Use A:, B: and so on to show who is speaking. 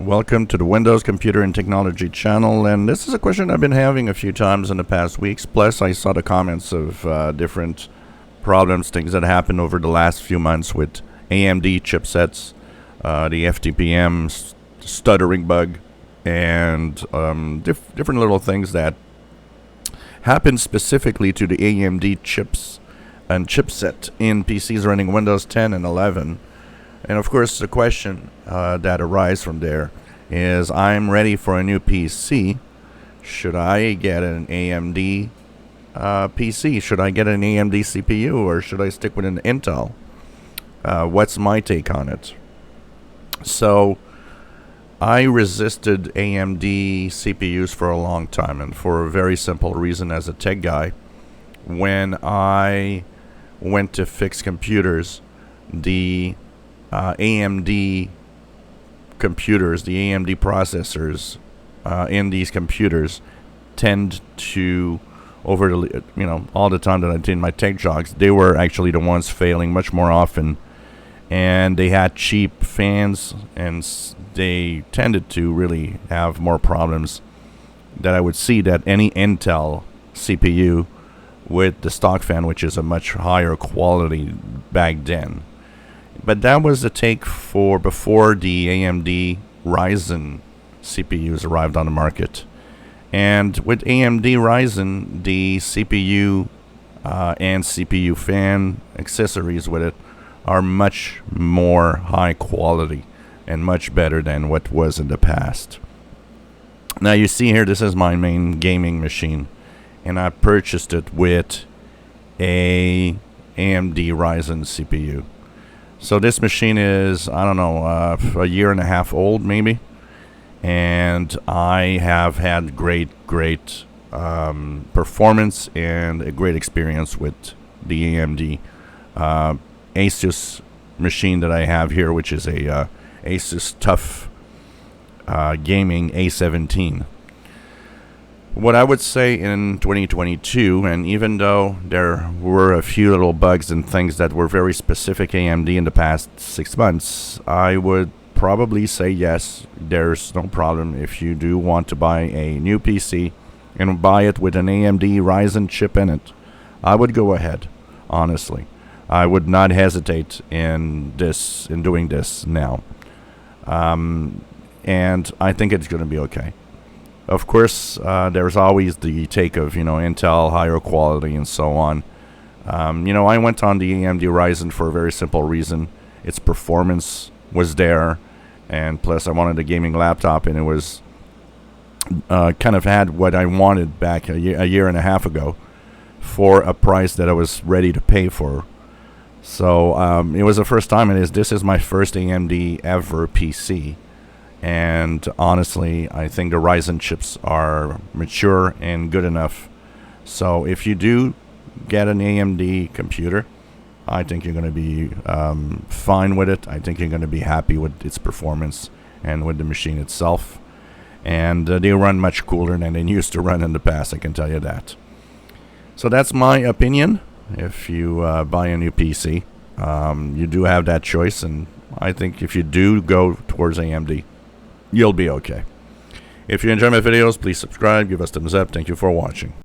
A: Welcome to the Windows Computer and Technology channel, and this is a question I've been having a few times in the past weeks. Plus, I saw the comments of different problems, things that happened over the last few months with AMD chipsets, the FTPM stuttering bug, and different little things that happen specifically to the AMD chips and chipset in PCs running Windows 10 and 11. And of course, the question that arises from there is, I'm ready for a new PC. Should I get an AMD PC? Should I get an AMD CPU, or should I stick with an Intel? What's my take on it? So, I resisted AMD CPUs for a long time, and for a very simple reason as a tech guy. When I went to fix computers, the AMD computers, the AMD processors in these computers tend to, over the, all the time that I did my tech jobs, they were actually the ones failing much more often, and they had cheap fans, and they tended to really have more problems that I would see that any Intel CPU with the stock fan, which is a much higher quality back then. But that was the take for before the AMD Ryzen CPUs arrived on the market. And with AMD Ryzen, the CPU and CPU fan accessories with it are much more high quality and much better than what was in the past. Now you see here, this is my main gaming machine, and I purchased it with a AMD Ryzen CPU. So this machine is, I don't know, a year and a half old maybe, and I have had great performance and a great experience with the AMD Asus machine that I have here, which is a Asus TUF Gaming A17. What I would say in 2022, and even though there were a few little bugs and things that were very specific AMD in the past 6 months, I would probably say yes, there's no problem if you do want to buy a new PC and buy it with an AMD Ryzen chip in it. I would go ahead, honestly. I would not hesitate in doing this now. And I think it's going to be okay. Of course, there's always the take of, Intel, higher quality, and so on. I went on the AMD Ryzen for a very simple reason. Its performance was there, and plus I wanted a gaming laptop, and it was kind of had what I wanted back a year and a half ago for a price that I was ready to pay for. So it was the first time, this is my first AMD ever PC. And honestly, I think the Ryzen chips are mature and good enough. So if you do get an AMD computer, I think you're going to be fine with it. I think you're going to be happy with its performance and with the machine itself. And they run much cooler than they used to run in the past, I can tell you that. So that's my opinion. If you buy a new PC, you do have that choice. And I think if you do go towards AMD, you'll be okay. If you enjoy my videos, please subscribe, give us thumbs up. Thank you for watching.